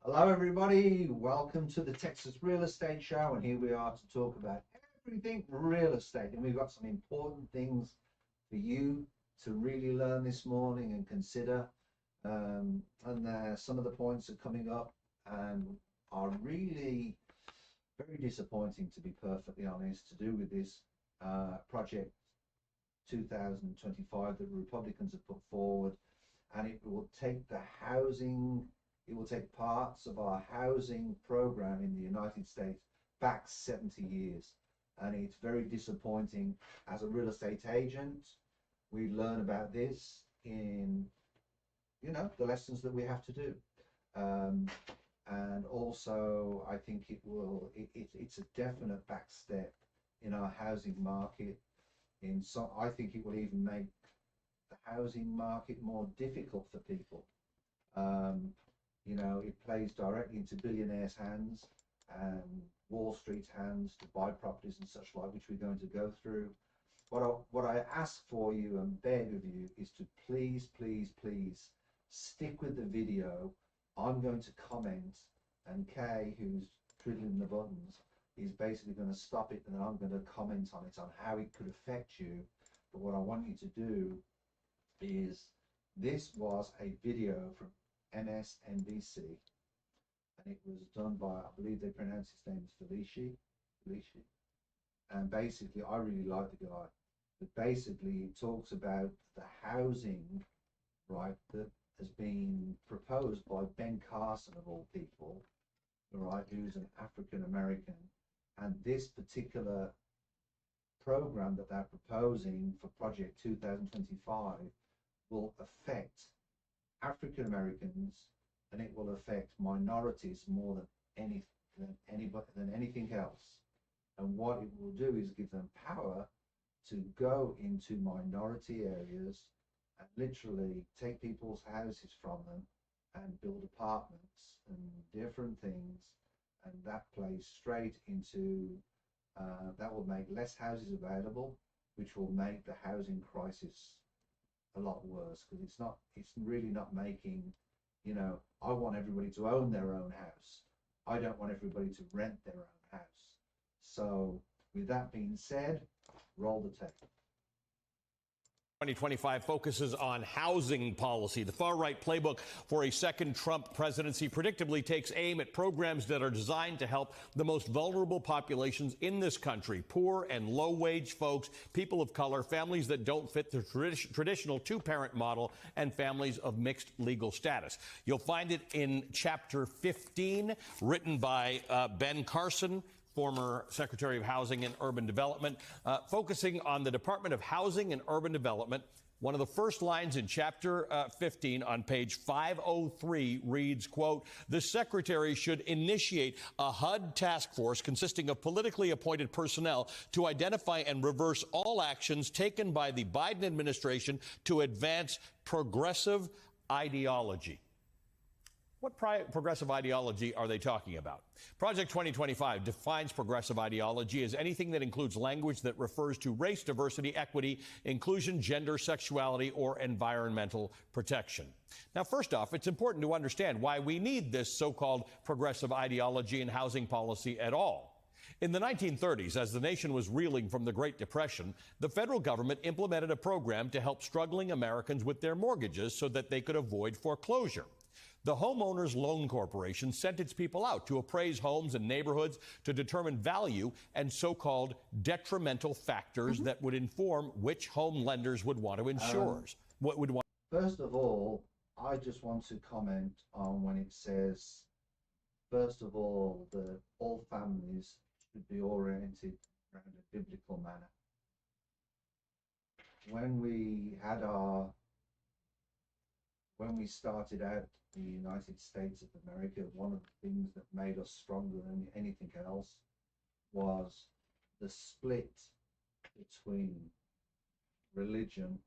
Hello, everybody. Welcome to the Texas Real Estate Show, and here we are to talk about everything real estate. And we've got some important things for you to really learn this morning and consider. Some of the points are coming up and are really very disappointing, to be perfectly honest, to do with this project 2025 that the Republicans have put forward, and it will take parts of our housing program in the United States back 70 years. And it's very disappointing. As a real estate agent, we learn about this in, the lessons that we have to do. And also, I think it's a definite back step in our housing market. I think it will even make the housing market more difficult for people. It plays directly into billionaires' hands and Wall Street's hands to buy properties and such like, which we're going to go through. What I ask for you and beg of you is to please, please, please stick with the video. I'm going to comment, and Kay, who's twiddling the buttons, is basically going to stop it, and then I'm going to comment on it, on how it could affect you. But what I want you to do is, this was a video from MSNBC, and it was done by, I believe they pronounce his name is Felici. And basically, I really like the guy. But basically, it talks about the housing, right, that has been proposed by Ben Carson, of all people, right, who's an African American. And this particular program that they're proposing for Project 2025 will affect African Americans, and it will affect minorities more than anything else. And what it will do is give them power to go into minority areas and literally take people's houses from them and build apartments and different things, and that plays straight into that will make less houses available, which will make the housing crisis a lot worse, because it's really not making, I want everybody to own their own house. I don't want everybody to rent their own house. So with that being said, roll the tape. 2025 focuses on housing policy. The far-right playbook for a second Trump presidency predictably takes aim at programs that are designed to help the most vulnerable populations in this country: poor and low-wage folks, people of color, families that don't fit the traditional two-parent model, and families of mixed legal status. You'll find it in Chapter 15, written by Ben Carson, former Secretary of Housing and Urban Development, focusing on the Department of Housing and Urban Development. One of the first lines in Chapter 15 on page 503 reads, quote, "The Secretary should initiate a HUD task force consisting of politically appointed personnel to identify and reverse all actions taken by the Biden administration to advance progressive ideology." What progressive ideology are they talking about? Project 2025 defines progressive ideology as anything that includes language that refers to race, diversity, equity, inclusion, gender, sexuality, or environmental protection. Now, first off, it's important to understand why we need this so-called progressive ideology in housing policy at all. In the 1930s, as the nation was reeling from the Great Depression, the federal government implemented a program to help struggling Americans with their mortgages so that they could avoid foreclosure. The Homeowners Loan Corporation sent its people out to appraise homes and neighborhoods to determine value and so-called detrimental factors that would inform which home lenders would want to insure. First of all, I just want to comment on when it says, first of all, that all families should be oriented around a biblical manner. When we started out the United States of America, one of the things that made us stronger than anything else was the split between religion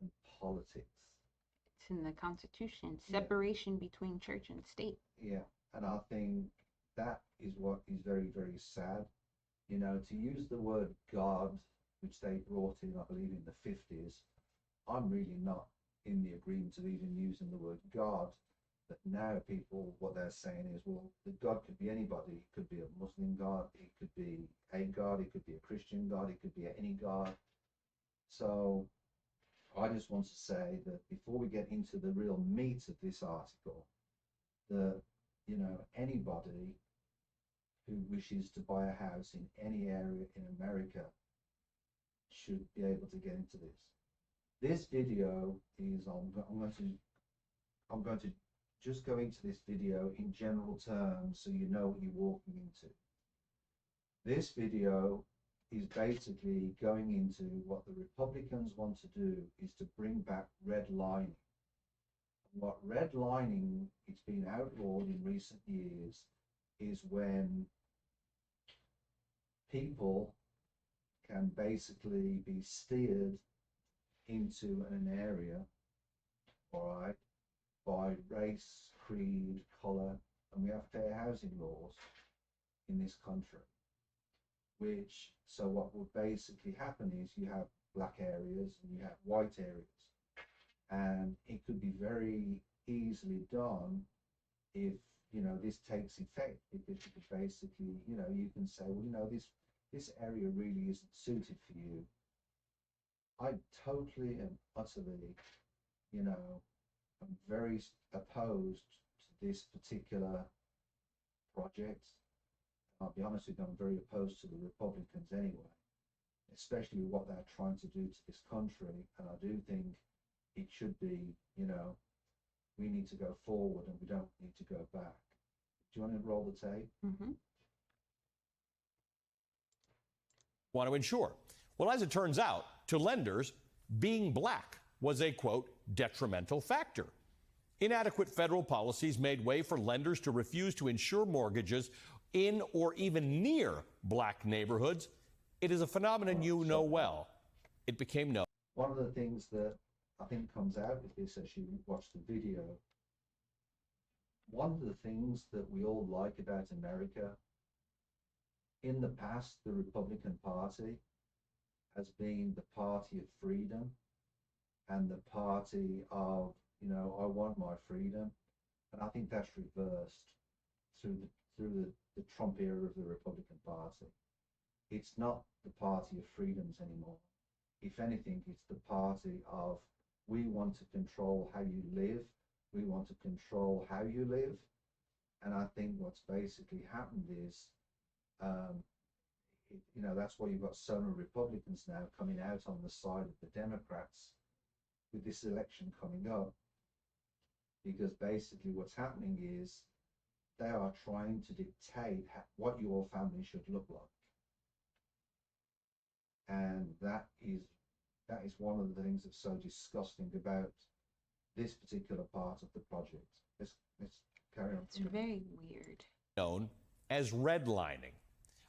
and politics. It's in the Constitution, separation between church and state. Yeah, and I think that is what is very, very sad. To use the word God, which they brought in, I believe, in the 50s, I'm really not in the agreement of even using the word God, But now people, what they're saying is, well, the God could be anybody. It could be a Muslim God, it could be a God, it could be a Christian God, it could be any God. So I just want to say that before we get into the real meat of this article, that, anybody who wishes to buy a house in any area in America should be able to get into this. This video is I'm going to just go into this video in general terms so you know what you're walking into. This video is basically going into what the Republicans want to do is to bring back redlining. What redlining, it's been outlawed in recent years, is when people can basically be steered into an area, all right, by race, creed, color, and we have fair housing laws in this country. So what will basically happen is you have black areas and you have white areas, and it could be very easily done if this takes effect, because you could basically you can say, well, this area really isn't suited for you. I totally and utterly I'm very opposed to this particular project. I'll be honest with you, I'm very opposed to the Republicans anyway, especially what they're trying to do to this country. And I do think it should be, we need to go forward and we don't need to go back. Do you want to roll the tape? Mm-hmm. Want to insure. Well, as it turns out, to lenders, being black was a, quote, detrimental factor. Inadequate federal policies made way for lenders to refuse to insure mortgages in or even near black neighborhoods. It is a phenomenon you know well. It became known. One of the things that I think comes out of this as you watch the video, one of the things that we all like about America, in the past, the Republican Party has been the party of freedom and the party of, I want my freedom. And I think that's reversed through the Trump era of the Republican Party. It's not the party of freedoms anymore. If anything, it's the party of, we want to control how you live, we want to control how you live. And I think what's basically happened is, that's why you've got so many Republicans now coming out on the side of the Democrats with this election coming up, because basically what's happening is they are trying to dictate what your family should look like. And that is one of the things that's so disgusting about this particular part of the project. Let's carry on. It's very weird. Known as redlining.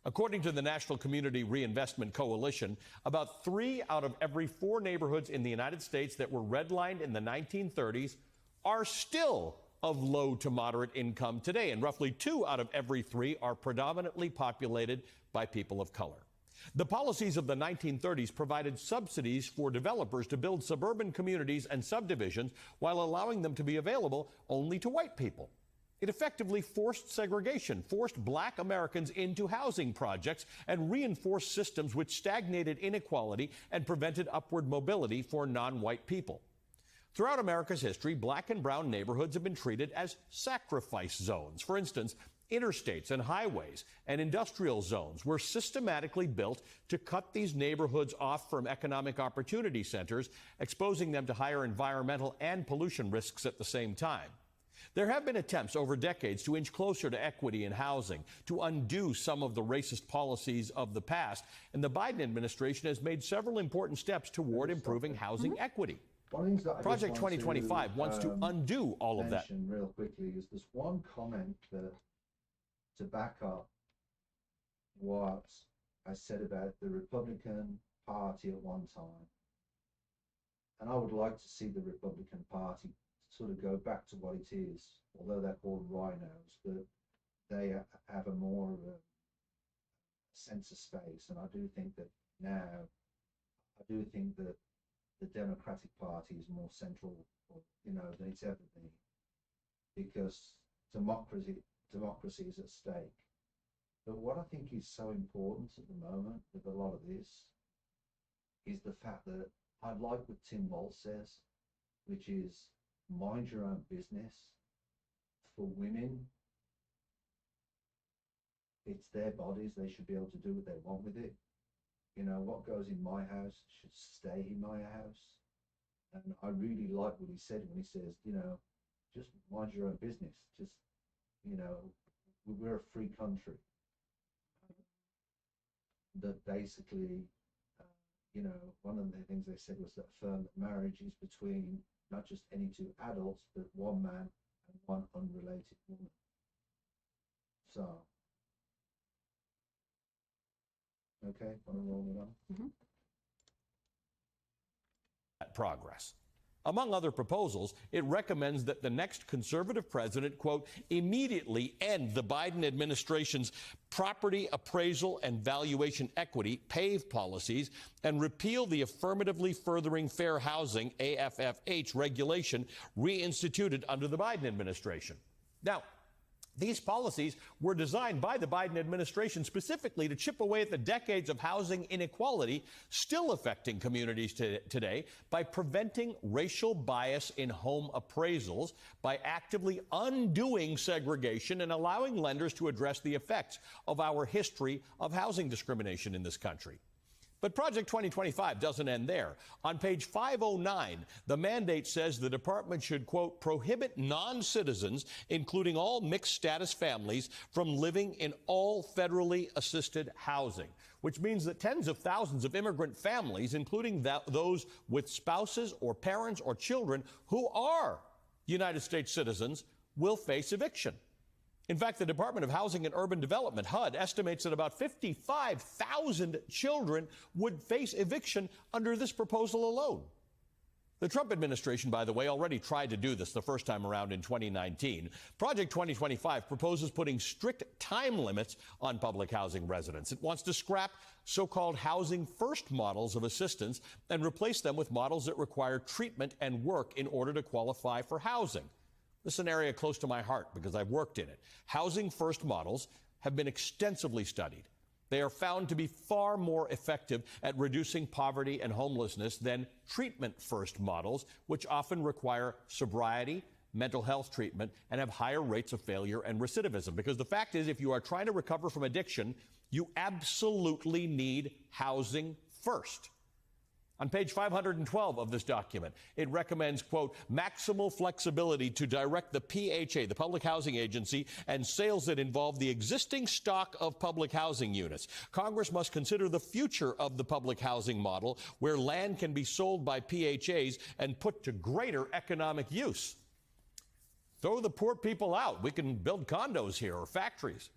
According to the National Community Reinvestment Coalition, about 3 out of every 4 neighborhoods in the United States that were redlined in the 1930s are still of low to moderate income today, and roughly 2 out of every 3 are predominantly populated by people of color. The policies of the 1930s provided subsidies for developers to build suburban communities and subdivisions while allowing them to be available only to white people. It effectively forced segregation, forced black Americans into housing projects, and reinforced systems which stagnated inequality and prevented upward mobility for non-white people. Throughout America's history, black and brown neighborhoods have been treated as sacrifice zones. For instance, interstates and highways and industrial zones were systematically built to cut these neighborhoods off from economic opportunity centers, exposing them to higher environmental and pollution risks at the same time. There have been attempts over decades to inch closer to equity in housing, to undo some of the racist policies of the past, and the Biden administration has made several important steps toward improving housing equity. Project 2025 wants to undo all of that. Real quickly is there's one comment that to back up what I said about the Republican Party at one time, and I would like to see the Republican Party sort of go back to what it is, although they're called rhinos, but they have a more of a sense of space. And I do think that now, the Democratic Party is more central, than it's ever been. because democracy is at stake. But what I think is so important at the moment with a lot of this is the fact that I like what Tim Walz says, which is mind your own business. For women, it's their bodies. They should be able to do what they want with it. You know, what goes in my house should stay in my house. And I really like what he said when he says, you know, just mind your own business. Just, you know, we're a free country. That basically, you know, one of the things they said was that affirm that marriage is between not just any two adults, but one man and one unrelated woman. So, okay, want to roll it on? Mm-hmm. Progress. Among other proposals, it recommends that the next conservative president, quote, immediately end the Biden administration's property appraisal and valuation equity, PAVE policies, and repeal the affirmatively furthering fair housing, AFFH, regulation reinstituted under the Biden administration. Now, these policies were designed by the Biden administration specifically to chip away at the decades of housing inequality still affecting communities today by preventing racial bias in home appraisals, by actively undoing segregation and allowing lenders to address the effects of our history of housing discrimination in this country. But Project 2025 doesn't end there. On page 509, the mandate says the department should, quote, prohibit non-citizens, including all mixed-status families, from living in all federally assisted housing, which means that tens of thousands of immigrant families, including those with spouses or parents or children who are United States citizens, will face eviction. In fact, the Department of Housing and Urban Development, HUD, estimates that about 55,000 children would face eviction under this proposal alone. The Trump administration, by the way, already tried to do this the first time around in 2019. Project 2025 proposes putting strict time limits on public housing residents. It wants to scrap so-called housing first models of assistance and replace them with models that require treatment and work in order to qualify for housing. This is an area close to my heart because I've worked in it. Housing first models have been extensively studied. They are found to be far more effective at reducing poverty and homelessness than treatment first models, which often require sobriety, mental health treatment, and have higher rates of failure and recidivism. Because the fact is, if you are trying to recover from addiction, you absolutely need housing first. On page 512 of this document, it recommends, quote, maximal flexibility to direct the PHA, the Public Housing Agency, and sales that involve the existing stock of public housing units. Congress must consider the future of the public housing model, where land can be sold by PHAs and put to greater economic use. Throw the poor people out. We can build condos here or factories.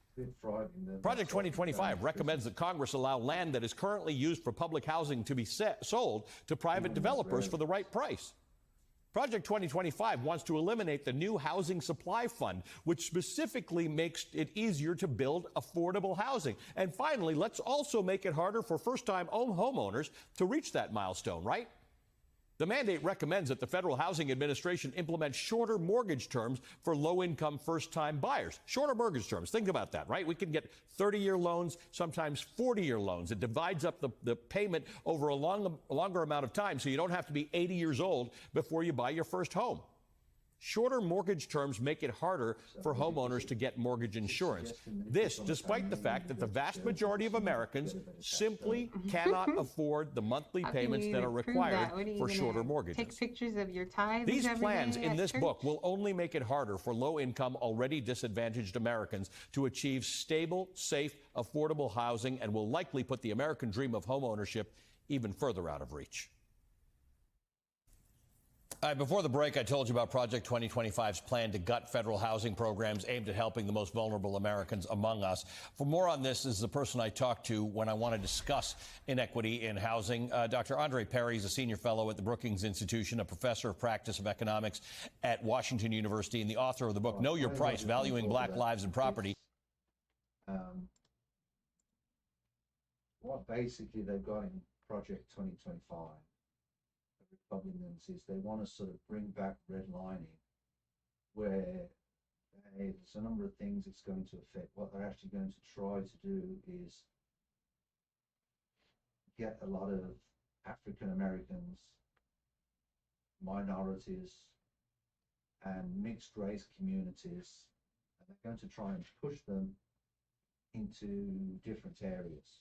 Project 2025 recommends that Congress allow land that is currently used for public housing to be sold to private developers for the right price. Project 2025 wants to eliminate the new housing supply fund, which specifically makes it easier to build affordable housing. And finally, let's also make it harder for first-time homeowners to reach that milestone, right? The mandate recommends that the Federal Housing Administration implement shorter mortgage terms for low-income first-time buyers. Shorter mortgage terms. Think about that, right? We can get 30-year loans, sometimes 40-year loans. It divides up the payment over a longer amount of time, so you don't have to be 80 years old before you buy your first home. Shorter mortgage terms make it harder for homeowners to get mortgage insurance. This, despite the fact that the vast majority of Americans simply cannot afford the monthly payments that are required for shorter mortgages. Take pictures of your tithes. These plans in this book will only make it harder for low-income, already disadvantaged Americans to achieve stable, safe, affordable housing and will likely put the American dream of homeownership even further out of reach. Before the break, I told you about Project 2025's plan to gut federal housing programs aimed at helping the most vulnerable Americans among us. For more on this is the person I talked to when I want to discuss inequity in housing. Dr. Andre Perry is a senior fellow at the Brookings Institution, a professor of practice of economics at Washington University, and the author of the book, Know Your Price, Valuing Black Lives and Property. What basically they've got in Project 2025, Republicans, is they want to sort of bring back redlining, where Okay, there's a number of things it's going to affect. What they're actually going to try to do is get a lot of African Americans, minorities, and mixed race communities, and they're going to try and push them into different areas.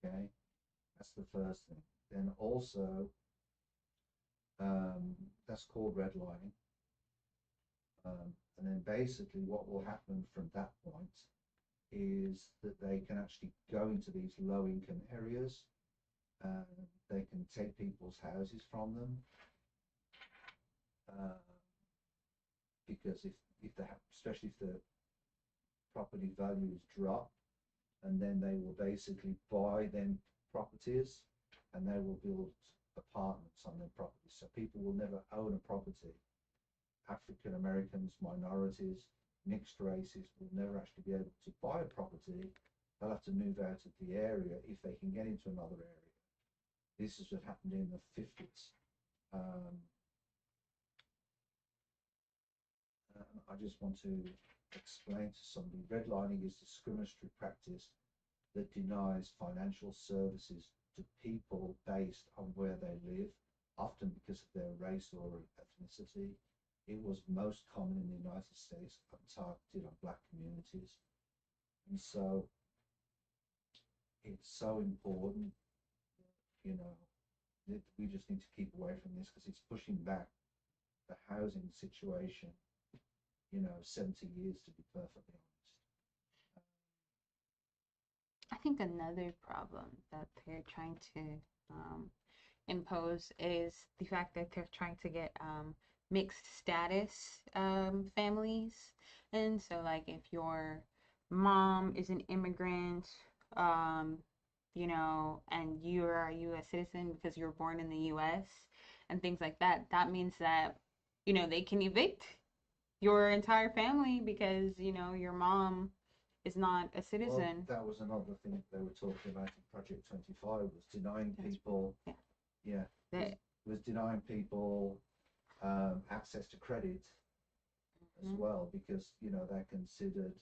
Okay, that's the first thing. Then also, that's called redlining. And then basically what will happen from that point is that they can actually go into these low income areas. They can take people's houses from them, because if they have, especially if the property values drop, and then they will basically buy them properties and they will build apartments on their properties. So people will never own a property. African Americans, minorities, mixed races will never actually be able to buy a property. They'll have to move out of the area if they can get into another area. This is what happened in the 50s. I just want to explain to somebody, redlining is discriminatory practice that denies financial services to people based on where they live, often because of their race or ethnicity. It was most common in the United States and targeted on Black communities. And so it's so important, you know, that we just need to keep away from this, because it's pushing back the housing situation, 70 years, to be perfectly honest. I think another problem that they're trying to impose is the fact that they're trying to get mixed status families. And so, like, if your mom is an immigrant, and you're a U.S. citizen because you're born in the U.S. and things like that, that means that, they can evict your entire family because, your mom is not a citizen. Well, that was another thing they were talking about in Project 25, was denying people, was denying people access to credit as well, because they're considered.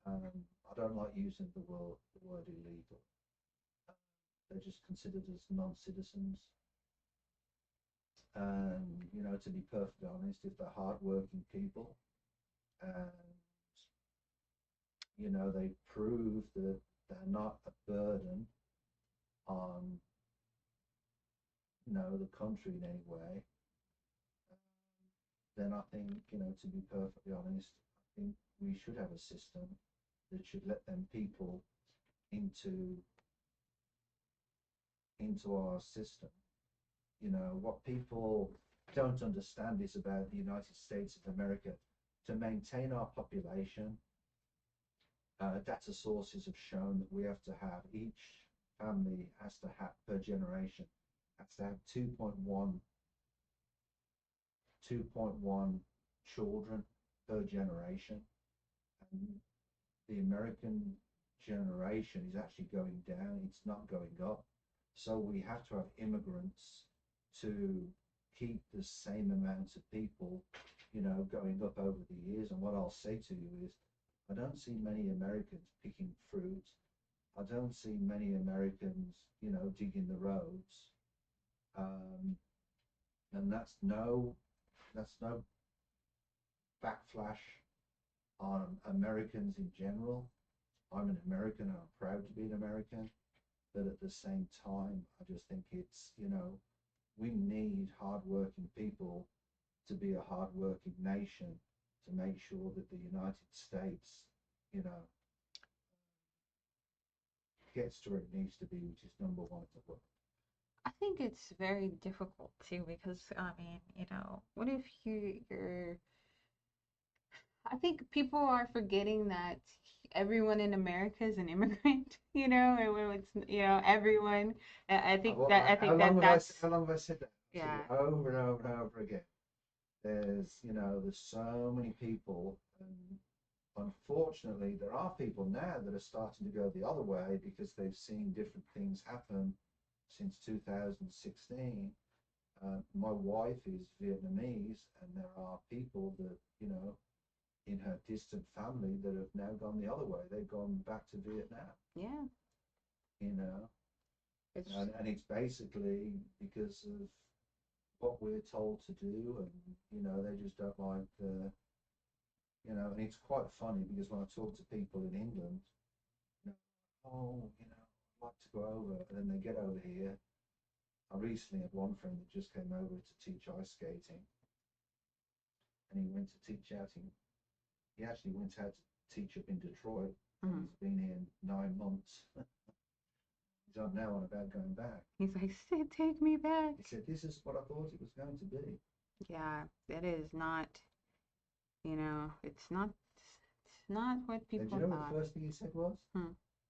I don't like using the word illegal. They're just considered as non-citizens. And to be perfectly honest, if they're hardworking people, and they prove that they're not a burden on the country in any way, then I think, to be perfectly honest, I think we should have a system that should let them people into our system. What people don't understand is about the United States of America. To maintain our population, data sources have shown that we have to have, each family has to have, per generation, has to have 2.1 children per generation. And the American generation is actually going down, it's not going up. So we have to have immigrants to keep the same amount of people, going up over the years. And what I'll say to you is, I don't see many Americans picking fruit. I don't see many Americans, digging the roads. And that's no backflash on Americans in general. I'm an American and I'm proud to be an American. But at the same time, I just think it's, we need hardworking people to be a hardworking nation, to make sure that the United States, gets to where it needs to be, which is number one in the world. I think it's very difficult too, because what if you're I think people are forgetting that everyone in America is an immigrant, it's everyone. I think Well, that that's how long have I said that? yeah. Over and over and over again. There's so many people, and unfortunately there are people now that are starting to go the other way, because they've seen different things happen since 2016. My wife is Vietnamese, and there are people that in her distant family that have now gone the other way. They've gone back to Vietnam. Yeah. You know, It's and it's basically because of what we're told to do, and they just don't like the, and it's quite funny because when I talk to people in England, you know, oh, I'd like to go over, and then they get over here. I recently had one friend that just came over to teach ice skating, and he went to teach out in. He actually went out to teach up in Detroit. And he's been here 9 months. He's on now on about going back. He's like, Sid, take me back. He said, "This is what I thought it was going to be." Yeah, that is not. It's not what people And do you know what thought. the first thing he said was?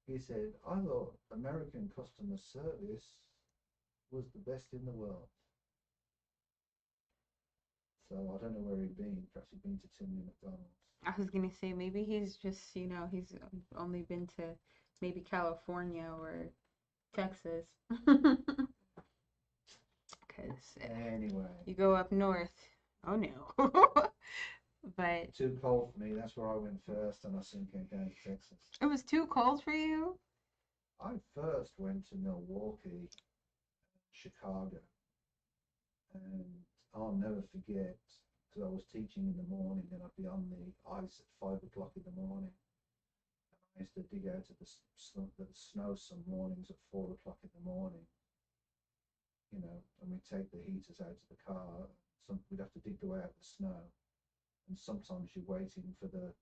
He said, "I thought American customer service was the best in the world." So I don't know where he'd been. Perhaps he'd been to too many McDonald's. I was gonna say maybe he's just, he's only been to maybe California or Texas. Because Anyway, you go up north, oh no. But too cold for me. That's where I went first, and I soon came down to Texas. it was too cold for you? I first went to Milwaukee, Chicago, and I'll never forget because I was teaching in the morning, and I'd be on the ice at 5 o'clock in the morning. I used to dig out of the snow some mornings at 4 o'clock in the morning, and we'd take the heaters out of the car. We'd have to dig the way out of the snow, and sometimes you're waiting for the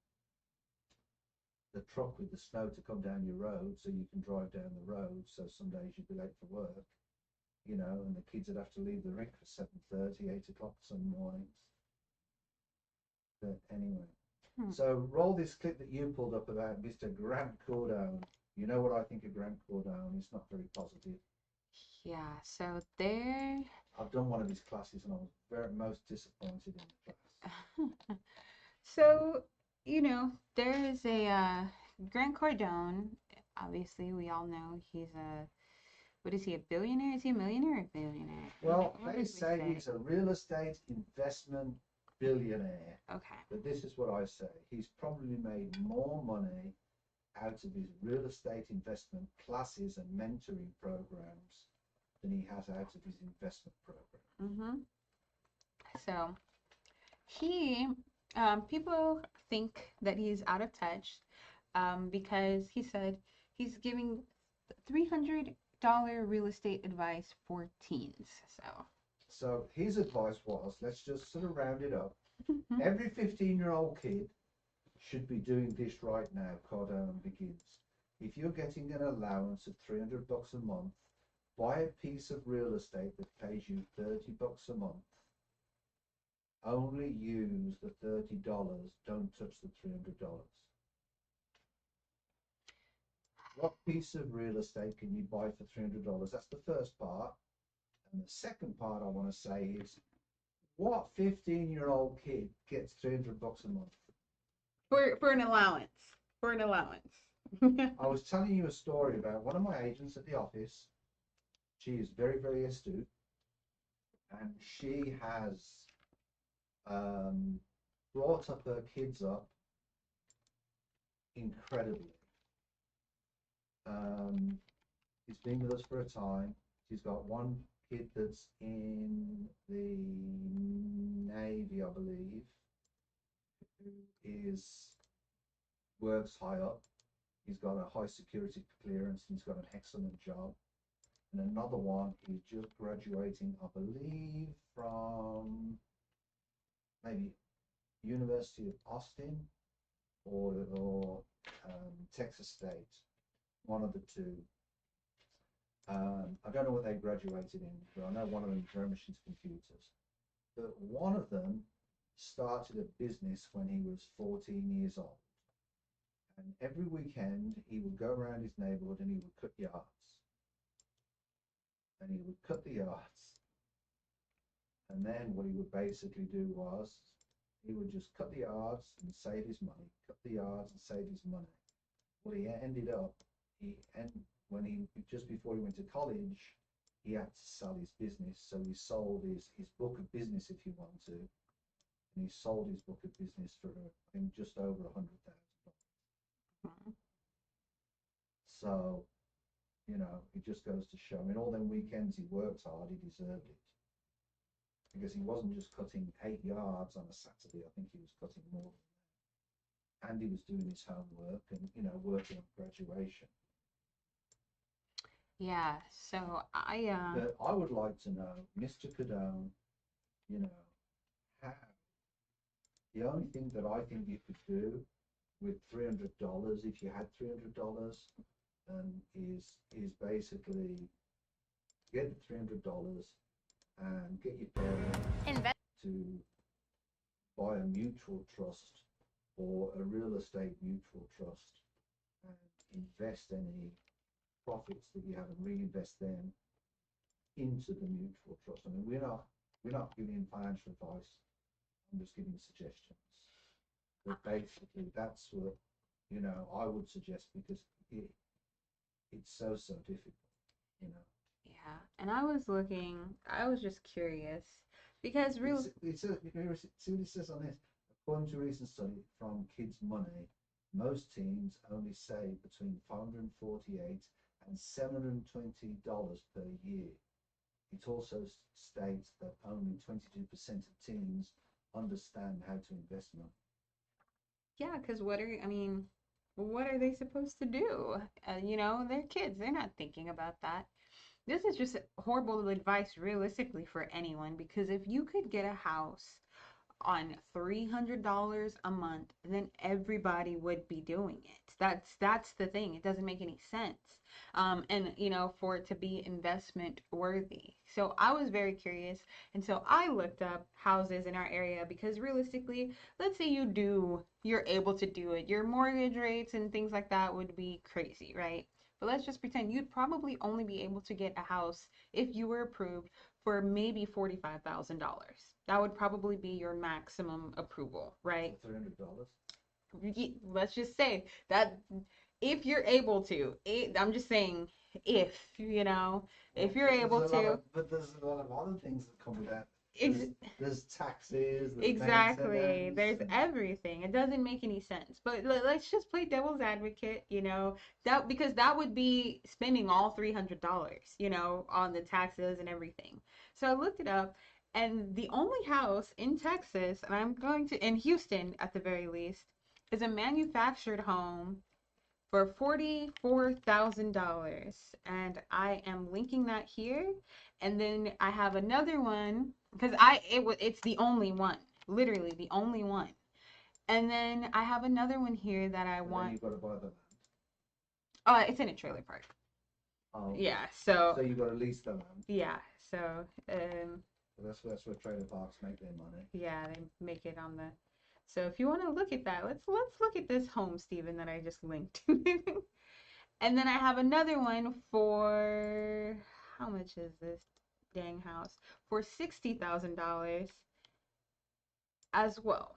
truck with the snow to come down your road so you can drive down the road. So some days you'd be late for work, and the kids would have to leave the rink for 7:30, 8 o'clock some mornings. But anyway, so roll this clip that you pulled up about Mr. Grant Cardone. You know what I think of Grant Cardone? It's not very positive. Yeah, so there. I've done one of his classes and I was most disappointed in the class. So, there is a Grant Cardone. Obviously, we all know he's what is he, a billionaire? Is he a millionaire or a billionaire? Well, they say he's a real estate investment billionaire. Okay. But this is what I say. He's probably made more money out of his real estate investment classes and mentoring programs than he has out of his investment program. So people think that he's out of touch because he said he's giving $300 real estate advice for teens. So his advice was, let's just sort of round it up. Every 15-year-old kid should be doing this right now. Cardone begins. If you're getting an allowance of $300 a month, buy a piece of real estate that pays you $30 a month. Only use the $30. Don't touch the $300. What piece of real estate can you buy for $300? That's the first part. And the second part I want to say is, what 15-year-old kid gets $300 a month? For an allowance. For an allowance. I was telling you a story about one of my agents at the office. She is very, very astute, and she has brought up her kids up incredibly. She's been with us for a time. She's got one kid that's in the Navy, I believe, who works high up. He's got a high security clearance. He's got an excellent job. And another one is just graduating, I believe, from maybe University of Austin or Texas State, one of the two. I don't know what they graduated in, but I know one of them is very much into computers. But one of them started a business when he was 14 years old. And every weekend he would go around his neighborhood and he would cut yards. And he would cut the yards. And then what he would basically do was he would just cut the yards and save his money, cut the yards and save his money. Well, he ended up, just before he went to college, he had to sell his business. So he sold his book of business, if you want to. and he sold his book of business for, I think, just over $100,000. Mhm. So, you know, it just goes to show. I mean, all them weekends he worked hard, he deserved it. Because he wasn't just cutting 8 yards on a Saturday, I think he was cutting more than that. And he was doing his homework and, you know, working on graduation. Yeah, so But I would like to know, Mr. Cadone, you know, how. The only thing that I think you could do with $300, if you had $300, is basically get the $300 and get your parents to buy a mutual trust or a real estate mutual trust and invest any profits that you have and reinvest them into the mutual trust. I mean, we're not giving financial advice. I'm just giving suggestions. But basically, that's what, you know, I would suggest, because it's so difficult, you know. yeah, and I was just curious because See what it says on this. According to a recent study from Kids Money, most teens only save between $548 and $720 per year. It also states that only 22% of teens understand how to invest money. yeah, because what are they supposed to do? You know, they're kids. They're not thinking about that. This is just horrible advice realistically for anyone because if you could get a house on $300 a month, then everybody would be doing it. That's the thing. It doesn't make any sense. And you know, for it to be investment worthy. So I was very curious, and so I looked up houses in our area because realistically, let's say you're able to do it. Your mortgage rates and things like that would be crazy, right? But let's just pretend you'd probably only be able to get a house if you were approved for maybe $45,000. That would probably be your maximum approval, right? $300. Let's just say that if you're able to, I'm just saying if, you know, if you're able to. But there's a lot of other things that come with that. Ex- There's taxes, there's Exactly. There's maintenance, everything. It doesn't make any sense. But let's just play devil's advocate, you know, that because that would be spending all $300, you know, on the taxes and everything. So I looked it up, and the only house in Texas, and in Houston at the very least, is a manufactured home for $44,000, and I am linking that here. And then I have another one because it's the only one, literally the only one. And then I have another one here that I and then want. you've got to buy the land. It's in a trailer park. Oh, Yeah, so you've got to lease the land. yeah, so That's where trailer parks make their money. yeah, they make it on the. So if you want to look at that, let's look at this home, Stephen, that I just linked. And then I have another one for how much is this dang house? For $60,000 as well.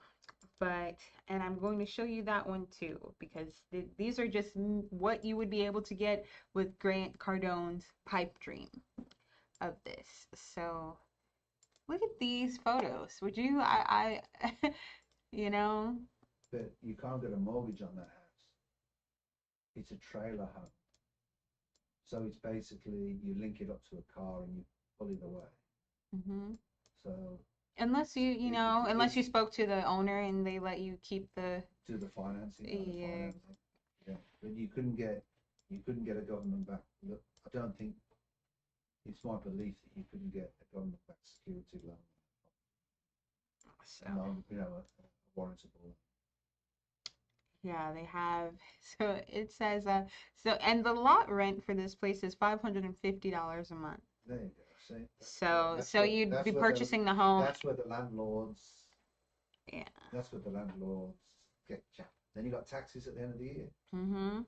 And I'm going to show you that one too because these are just what you would be able to get with Grant Cardone's pipe dream of this. So look at these photos. Would you? You know. But you can't get a mortgage on that house. It's a trailer home. So it's basically you link it up to a car and you pull it away. Mm-hmm. So unless unless you spoke to the owner and they let you keep the do the financing. Yeah. Financing. Yeah. But you couldn't get a government back. Look, I don't think it's my belief that you couldn't get a government backed security loan. so You know, a warrantable. yeah, they have. So it says and the lot rent for this place is $550 a month. There you go. See. So you'd be purchasing the home. That's where the landlords. Yeah. That's where the landlords get jacked. Then you got taxes at the end of the year. Mm-hmm.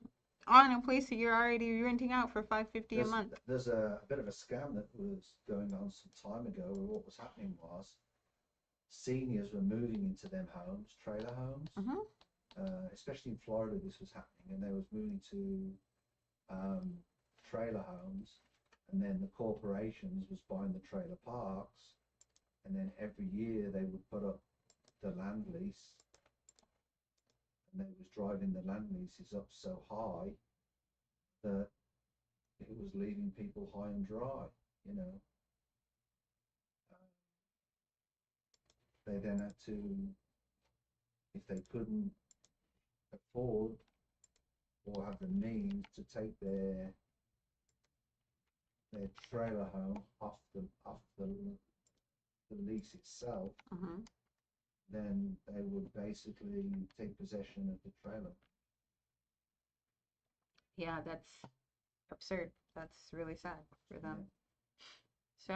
On a place that you're already renting out for $550 a month. There's a bit of a scam that was going on some time ago. Where what was happening was seniors were moving into them homes, trailer homes. Mm-hmm. Especially in Florida, this was happening, and they was moving to trailer homes, and then the corporations was buying the trailer parks, and then every year they would put up driving the land leases up so high that it was leaving people high and dry, you know. They then had to, if they couldn't afford or have the means to take their trailer home off the lease itself, then they would basically take possession of the trailer. Yeah, that's absurd. That's really sad for them. So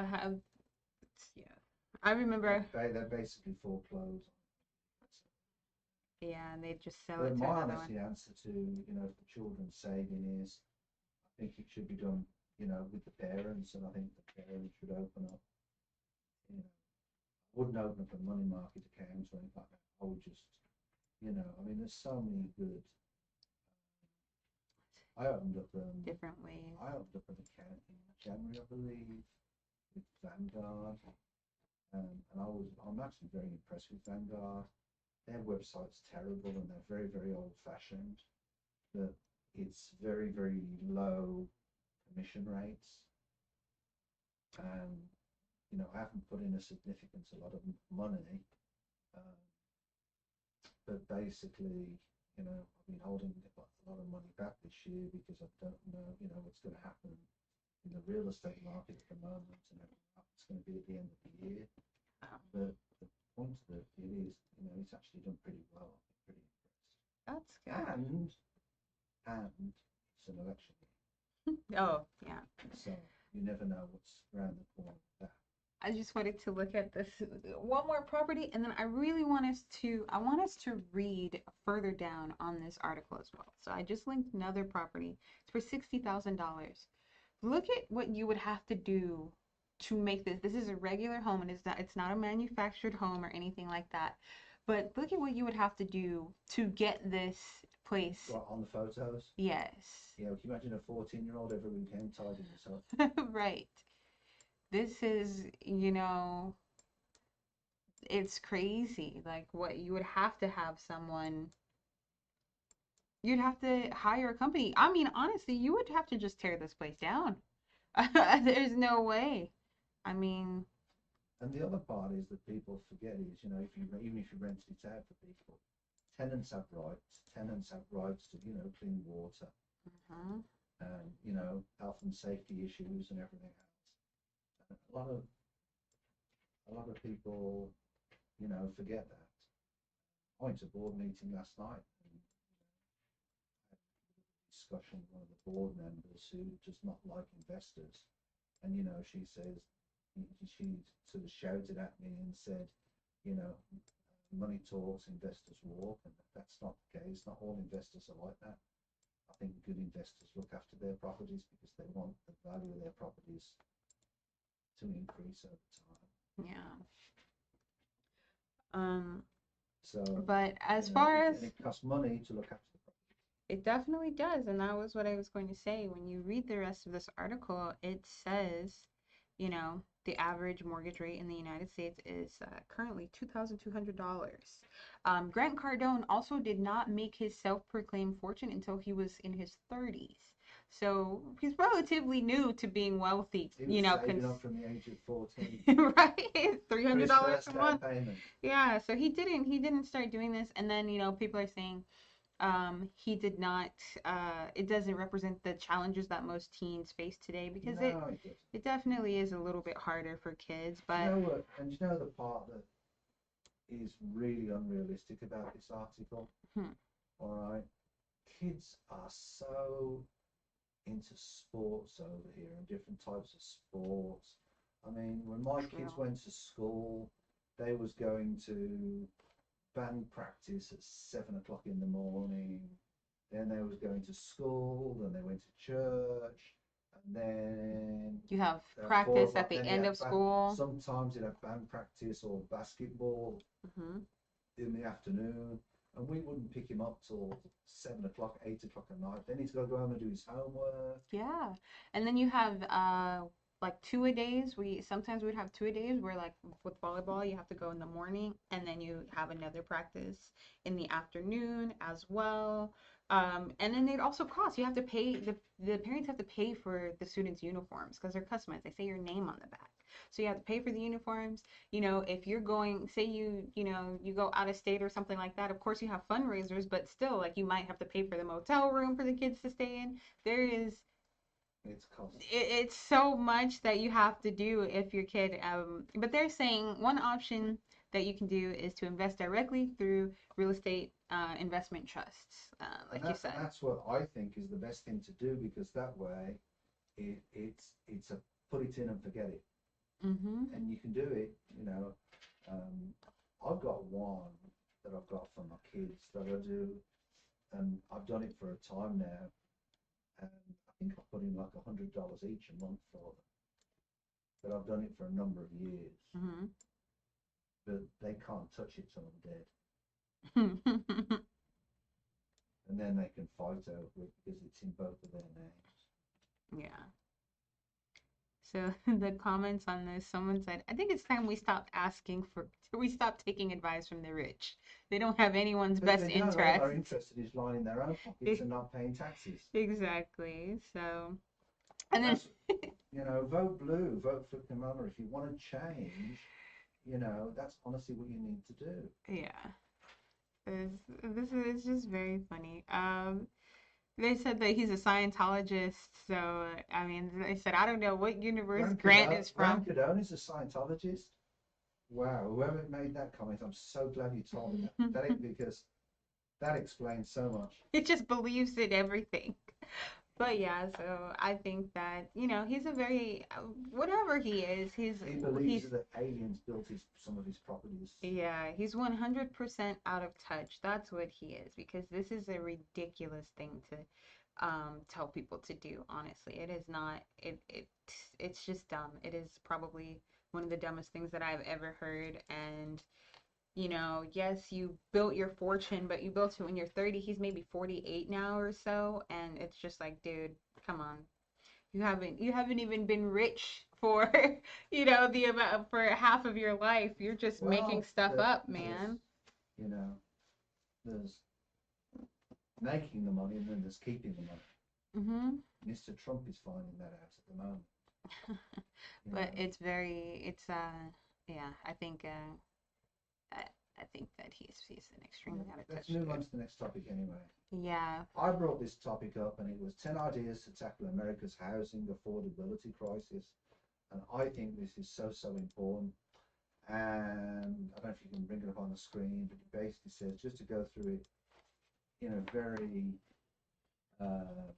I remember. They basically foreclosed. Yeah, and they just sell But it to my another honest one. answer to, you know, for children's saving is, I think it should be done, you know, with the parents, and I think the parents should open up, you know, I wouldn't open up a money market account or anything like that. I would just, you know, I mean, there's so many good. I opened up Different ways. I opened up an account in January, I believe, with Vanguard, and I'm actually very impressed with Vanguard. Their website's terrible and they're very, very old-fashioned. But it's very, very low commission rates, and you know, I haven't put in a lot of money, but basically, you know, I've been holding a lot of money back this year because I don't know, you know, what's going to happen in the real estate market at the moment and how it's going to be at the end of the year. But the point of it is, you know, it's actually done pretty well. I'm pretty impressed. That's good. And it's an election year. Oh, yeah. So you never know what's around the corner with that. I just wanted to look at this one more property, and then I really want us to read further down on this article as well. So I just linked another property. It's for $60,000. Look at what you would have to do to make this. This is a regular home, and it's not a manufactured home or anything like that. But look at what you would have to do to get this place. What, on the photos? Yes. Yeah, can you imagine a 14-year-old every weekend tidying this up? Right. This is, you know, it's crazy. Like, what you would have to have someone, you'd have to hire a company. I mean, honestly, you would have to just tear this place down. There's no way. I mean, and the other part is that people forget is, you know, even if you rent it out for people, tenants have rights. Tenants have rights to, you know, clean water, and you know, health and safety issues and everything else. And a lot of people, you know, forget that. I went to a board meeting last night and had a discussion with one of the board members who does not like investors, and you know, she sort of shouted at me and said, you know, money talks, investors walk, and that's not the case. Not all investors are like that. I think good investors look after their properties because they want the value of their properties to increase over time. yeah. So, But as you know, far as it costs money to look after the property. it definitely does, and that was what I was going to say. When you read the rest of this article, it says, you know, the average mortgage rate in the United States is currently $2,200. Grant Cardone also did not make his self-proclaimed fortune until he was in his 30s. So he's relatively new to being wealthy. He was you know, saving up from the age of 14. right? $300 a month. Payment. Yeah, so he didn't start doing this, and then, you know, people are saying he did not it doesn't represent the challenges that most teens face today, because No, it definitely is a little bit harder for kids. But you know what, and you know the part that is really unrealistic about this article? All right, kids are so into sports over here and different types of sports. I mean, when my kids went to school, they was going to band practice at 7 o'clock in the morning. Then they was going to school. Then they went to church, and then you have practice at the end of school. Sometimes you'd have band practice or basketball in the afternoon, and we wouldn't pick him up till 7 o'clock, 8 o'clock at night. Then he's got to go home and do his homework. Yeah, and then you have like two-a-days. Sometimes we'd have two-a-days where, like, with volleyball, you have to go in the morning and then you have another practice in the afternoon as well. And then they'd also cost. You have to pay, the parents have to pay for the students' uniforms because they're customized. They say your name on the back. So you have to pay for the uniforms. If you're going, say you go out of state or something like that, of course you have fundraisers, but still, like, you might have to pay for the motel room for the kids to stay in. There is It's cost. it's so much that you have to do if your kid but they're saying one option that you can do is to invest directly through real estate investment trusts, like you said. And that's what I think is the best thing to do, because that way it's a put it in and forget it. Mm-hmm. And you can do it, I've got one that I've got for my kids that I do, and I've done it for a time now, and I think I put in like $100 each a month for them. But I've done it for a number of years. Mm-hmm. But they can't touch it till I'm dead. And then they can fight over it because it's in both of their names. Yeah. So the comments on this, someone said, I think it's time we stopped taking advice from the rich. They don't have anyone's But best they don't. All interest. they're interested is lining their own pockets and not paying taxes. Exactly. So, and then vote blue, vote for Kamala. If you want to change, that's honestly what you need to do. yeah, this is just very funny. They said that he's a Scientologist, so I mean, they said I don't know what universe Grant is from. Grant Cardone is a Scientologist. Wow, whoever made that comment, I'm so glad you told me that. Because that explains so much. It just believes in everything. But yeah, so I think that he's a very whatever he is, he believes that aliens built some of his properties. Yeah, he's 100% out of touch. That's what he is, because this is a ridiculous thing to tell people to do. Honestly, it is not. It's just dumb. It is probably one of the dumbest things that I've ever heard. And yes, you built your fortune, but you built it when you're 30. He's maybe 48 now or so, and it's just like, dude, come on. You haven't even been rich for the amount for half of your life. You're just making stuff up, man. There's making the money and then there's keeping the money. Mm-hmm. Mr. Trump is finding that out at the moment. But yeah, I think that he's an extremely out of touch. Let's move on to the next topic anyway. Yeah. I brought this topic up, and it was 10 ideas to tackle America's housing affordability crisis. And I think this is so important. And I don't know if you can bring it up on the screen, but it basically says, just to go through it in a very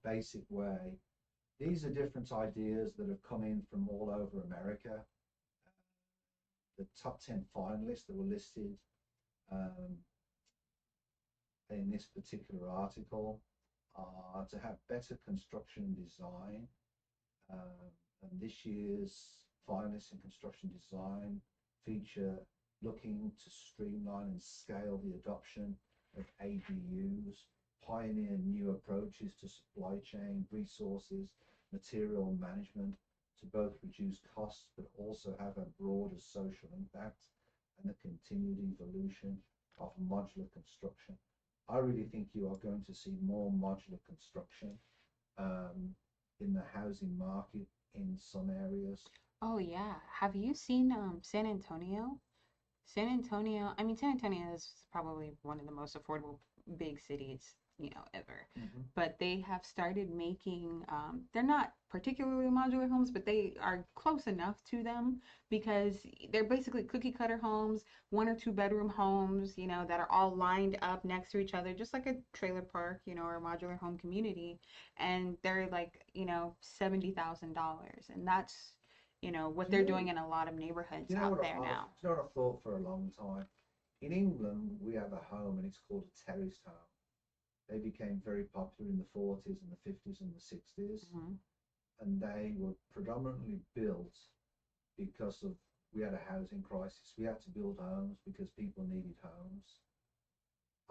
basic way, these are different ideas that have come in from all over America. The top 10 finalists that were listed in this particular article are to have better construction design. And this year's finalists in construction design feature looking to streamline and scale the adoption of ADUs, pioneer new approaches to supply chain, resources, material management, to both reduce costs but also have a broader social impact, and the continued evolution of modular construction. I really think you are going to see more modular construction in the housing market in some areas. Oh yeah. Have you seen San Antonio? San Antonio is probably one of the most affordable big cities, ever. Mm-hmm. But they have started making, they're not particularly modular homes, but they are close enough to them, because they're basically cookie cutter homes, 1 or 2 bedroom homes, that are all lined up next to each other, just like a trailer park, or a modular home community. And they're like, $70,000. And that's, what they're doing in a lot of neighborhoods out there now. You know what I've thought for a long time? In England, we have a home and it's called a terraced home. They became very popular in the 40s and the 50s and the 60s. Mm-hmm. And they were predominantly built because we had a housing crisis. We had to build homes because people needed homes.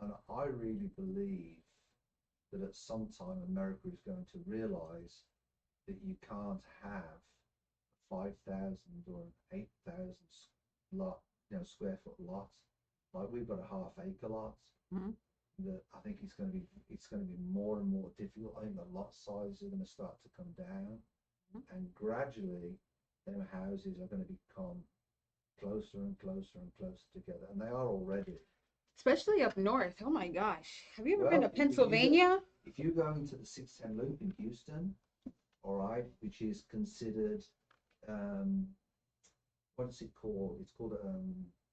And I really believe that at some time America is going to realize that you can't have 5,000 or an 8,000 lot, square foot lot. Like we've got a half-acre lot. Mm-hmm. That I think it's going to be more and more difficult. I think the lot sizes are going to start to come down, and gradually, them houses are going to become closer and closer and closer together, and they are already. Especially up north. Oh my gosh. Have you ever Well, been to Pennsylvania? If you go into the 610 loop in Houston, all right, which is considered, what is it called? It's called,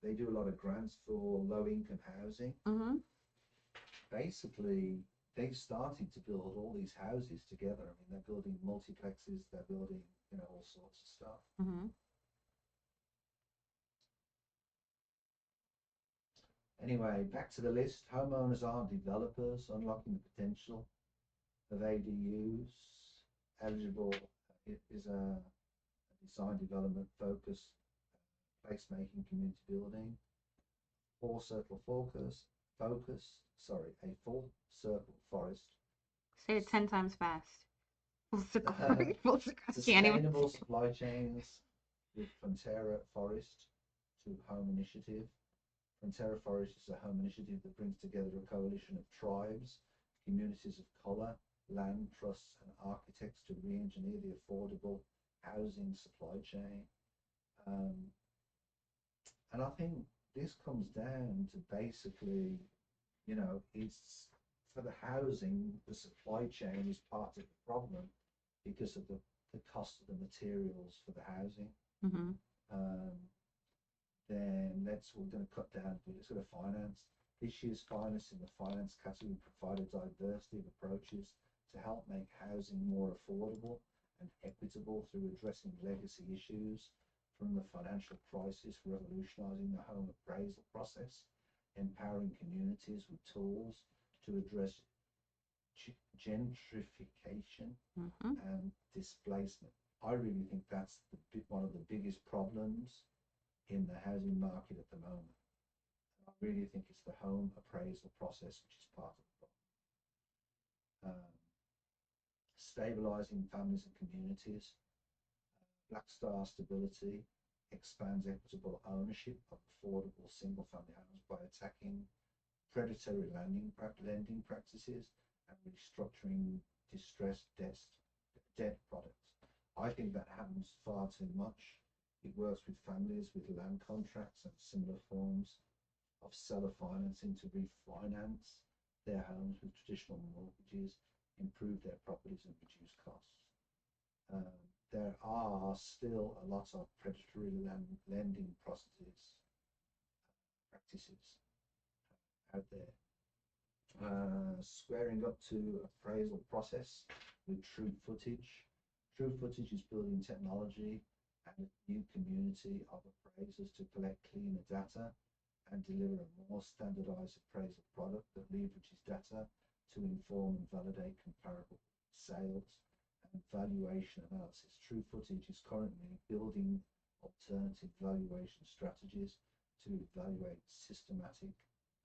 they do a lot of grants for low income housing. Mm-hmm. Basically, they've started to build all these houses together. I mean, they're building multiplexes, they're building, all sorts of stuff. Mm-hmm. Anyway, back to the list. Homeowners aren't developers, unlocking the potential of ADUs. Eligible is a design development focus, placemaking, community building. Full circle circle forest. Say it 10 times fast. Sustainable supply chains with Frontera Forest to Home Initiative. Frontera Forest is a home initiative that brings together a coalition of tribes, communities of colour, land trusts and architects to re-engineer the affordable housing supply chain. And I think this comes down to basically, it's for the housing, the supply chain is part of the problem because of the cost of the materials for the housing. Mm-hmm. Then we're going to cut down, let's go to finance. This year's finalists in the finance category provide a diversity of approaches to help make housing more affordable and equitable through addressing legacy issues from the financial crisis, revolutionizing the home appraisal process, empowering communities with tools to address gentrification and displacement. I really think that's one of the biggest problems in the housing market at the moment. I really think it's the home appraisal process which is part of the problem. Stabilizing families and communities. Black Star Stability expands equitable ownership of affordable single-family homes by attacking predatory lending practices and restructuring distressed debt products. I think that happens far too much. It works with families with land contracts and similar forms of seller financing to refinance their homes with traditional mortgages, improve their properties and reduce costs. There are still a lot of predatory lending practices out there. Squaring up to appraisal process with True Footage. True Footage is building technology and a new community of appraisers to collect cleaner data and deliver a more standardized appraisal product that leverages data to inform and validate comparable sales and valuation analysis. True Footage is currently building alternative valuation strategies to evaluate systematic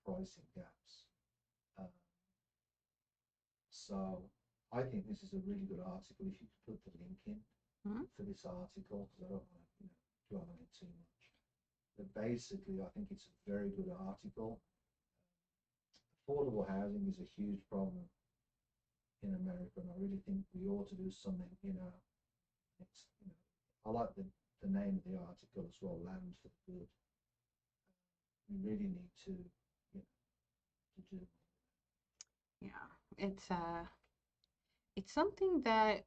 pricing gaps. So I think this is a really good article. If you could put the link in for this article, because I don't want to dwell on it too much. But basically, I think it's a very good article. Affordable housing is a huge problem in America, and I really think we ought to do something. I like the name of the article as well, Land for the Good. We really need to do. Yeah, it's something that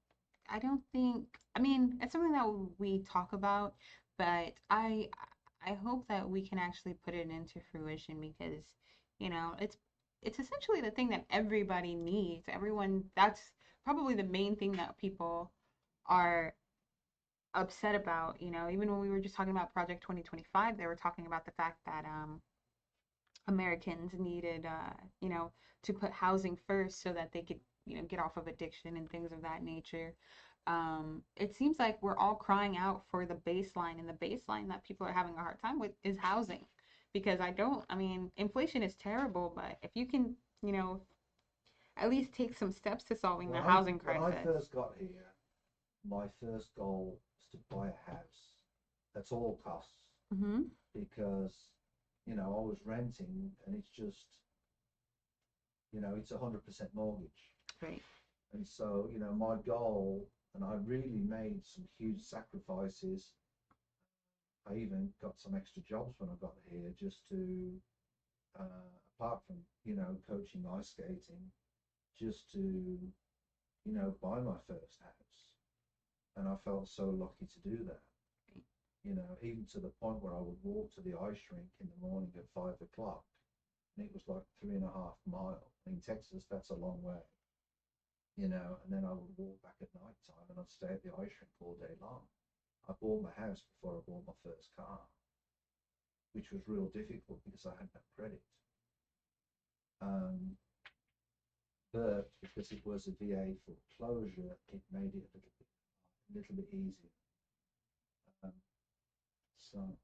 I don't think, it's something that we talk about, but I hope that we can actually put it into fruition because, it's essentially the thing that everybody needs. That's probably the main thing that people are upset about. Even when we were just talking about Project 2025, they were talking about the fact that Americans needed, to put housing first so that they could, get off of addiction and things of that nature. It seems like we're all crying out for the baseline, and the baseline that people are having a hard time with is housing. Because inflation is terrible, but if you can, at least take some steps to solving the housing crisis. When I first got here, my first goal was to buy a house. That's all costs. Mm-hmm. Because, you know, I was renting and it's just, you know, it's 100% mortgage. Right. And so, you know, my goal, and I really made some huge sacrifices. I even got some extra jobs when I got here just to, apart from, you know, coaching ice skating, just to, you know, buy my first house. And I felt so lucky to do that. Right. You know, even to the point where I would walk to the ice rink in the morning at 5 o'clock, and it was like 3.5 miles. In Texas, that's a long way. You know, and then I would walk back at night time and I'd stay at the ice rink all day long. I bought my house before I bought my first car, which was real difficult because I had no credit. But because it was a VA foreclosure, it made it a little bit easier. So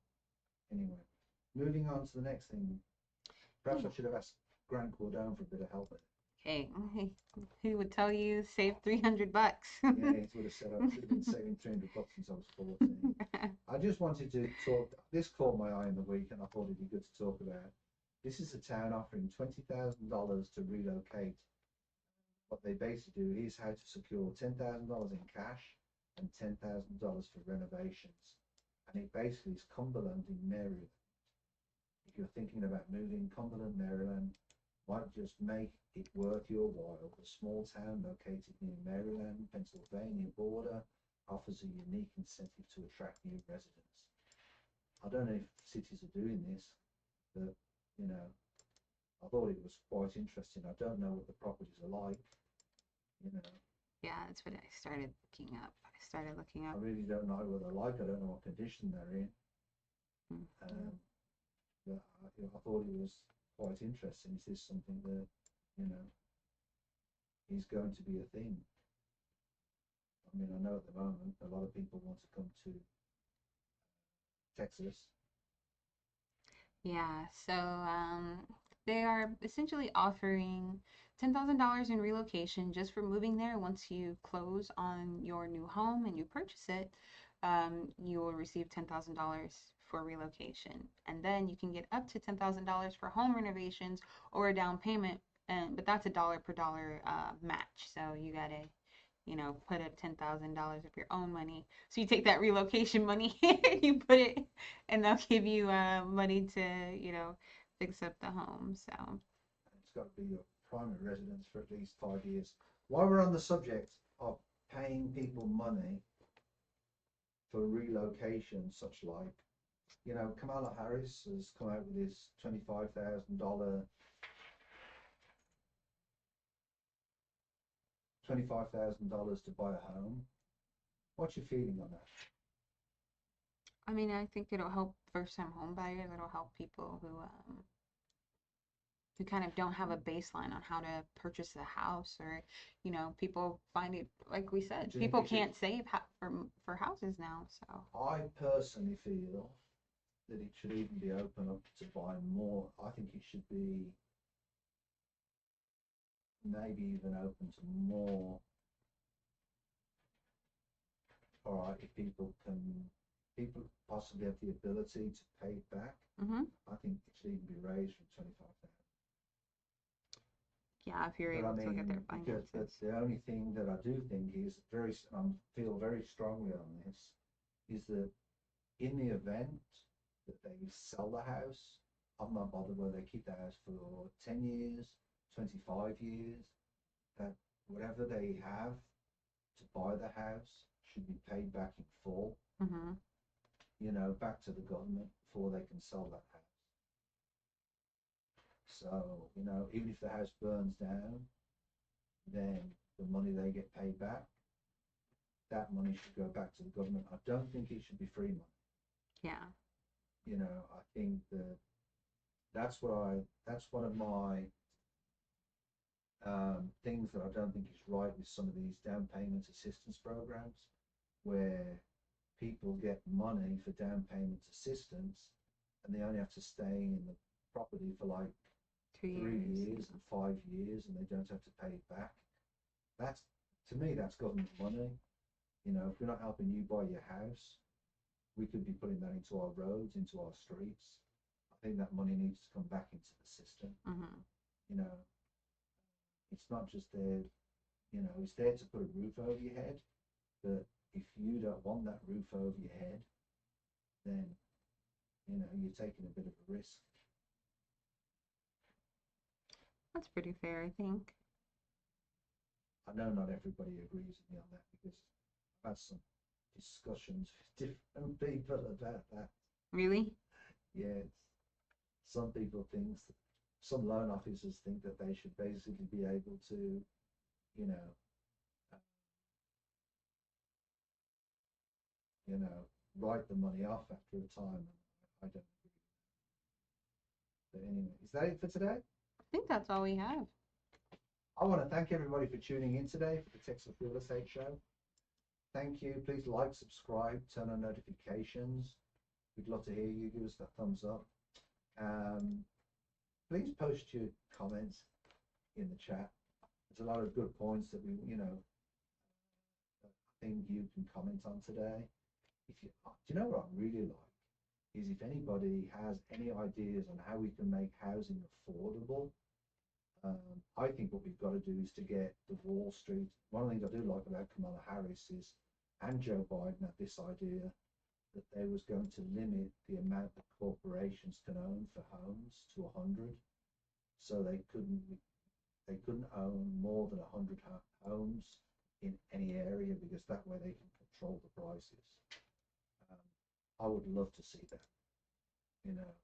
anyway, moving on to the next thing. Perhaps I should have asked Grant Cardone for a bit of help. Okay. Who would tell you save $300? Yeah, he would have said I should have been saving $300 since I was 14. I just wanted to talk. This caught my eye in the week, and I thought it'd be good to talk about. This is a town offering $20,000 to relocate. What they basically do is how to secure $10,000 in cash and $10,000 for renovations. And it basically is Cumberland in Maryland. If you're thinking about moving, Cumberland, Maryland might just make it worth your while. A small town located near Maryland, Pennsylvania border offers a unique incentive to attract new residents. I don't know if cities are doing this, but you know, I thought it was quite interesting. I don't know what the properties are like, you know. Yeah, that's what I started looking up. I really don't know what they're like. I don't know what condition they're in. Mm-hmm. But I thought it was quite interesting. Is this something that, you know, is going to be a thing? I mean, I know at the moment a lot of people want to come to Texas. Yeah, so they are essentially offering $10,000 in relocation just for moving there. Once you close on your new home and you purchase it, you will receive $10,000 for relocation. And then you can get up to $10,000 for home renovations or a down payment. But that's a dollar per dollar match. So you gotta, put up $10,000 of your own money. So you take that relocation money, you put it, and they'll give you money to, fix up the home. So It's got to be your primary residence for at least 5 years. While we're on the subject of paying people money for relocation, such like, you know, Kamala Harris has come out with this $25,000 to buy a home. What's your feeling on that? I mean, I think it'll help first-time home buyers. It'll help people who kind of don't have a baseline on how to purchase a house, or people find it, like we said, people can't save for houses now. So I personally feel that it should even be open up to buy more. I think it should be maybe even open to more. All right, if people possibly have the ability to pay it back, I think it should even be raised from 25,000. Yeah, if you're able to look at their finances. Because the only thing that I do think is feel very strongly on this is that in the event that they sell the house, I'm not bothered whether they keep the house for 10 years, 25 years, that whatever they have to buy the house should be paid back in full, you know, back to the government before they can sell that house. So, you know, even if the house burns down, then the money they get paid back, that money should go back to the government. I don't think it should be free money. Yeah. You know, I think that that's one of my things that I don't think is right with some of these down payment assistance programs, where people get money for down payment assistance and they only have to stay in the property for like 3 years and 5 years, and they don't have to pay it back. That's, to me, that's government money. You know, if we're not helping you buy your house, we could be putting that into our roads, into our streets. I think that money needs to come back into the system. Mm-hmm. You know, it's not just there, you know, it's there to put a roof over your head, but if you don't want that roof over your head, then, you know, you're taking a bit of a risk. That's pretty fair, I think. I know not everybody agrees with me on that because I've had some discussions with different people about that. Really? Yeah, some people think, some loan officers think that they should basically be able to, you know, write the money off after a time. I don't agree. But anyway, is that it for today? I think that's all we have. I want to thank everybody for tuning in today for the Texas Real Estate Show. Thank you. Please like, subscribe, turn on notifications. We'd love to hear you. Give us that thumbs up. Please post your comments in the chat. There's a lot of good points that we, you know, I think you can comment on today. If you, do you know what I really like? Is if anybody has any ideas on how we can make housing affordable. I think what we've got to do is to get the Wall Street. One of the things I do like about Kamala Harris is, and Joe Biden had this idea that they was going to limit the amount that corporations can own for homes to 100, so they couldn't own more than 100 homes in any area, because that way they can control the prices. I would love to see that. You know,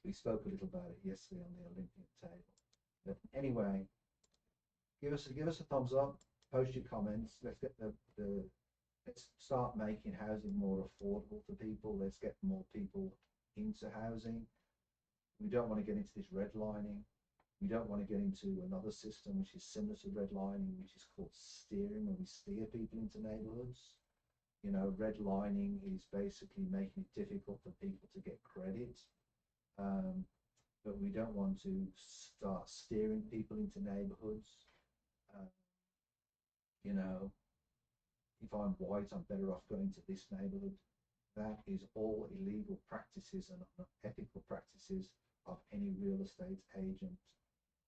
we spoke a little about it yesterday on the Olympian table. But anyway, give us a thumbs up, post your comments. Let's get let's start making housing more affordable for people. Let's get more people into housing. We don't want to get into this redlining. We don't want to get into another system which is similar to redlining, which is called steering, where we steer people into neighborhoods. You know, redlining is basically making it difficult for people to get credit. But we don't want to start steering people into neighborhoods. You know, if I'm white, I'm better off going to this neighborhood. That is all illegal practices and unethical practices of any real estate agent.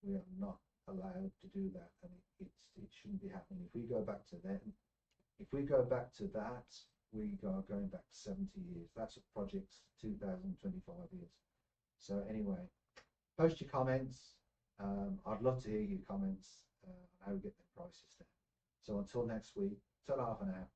We are not allowed to do that, and it shouldn't be happening. If we go back to that, we are going back 70 years. That's what project's 2025 years. So anyway, post your comments. I'd love to hear your comments on how we get the prices down. So until next week, ta-ra for now.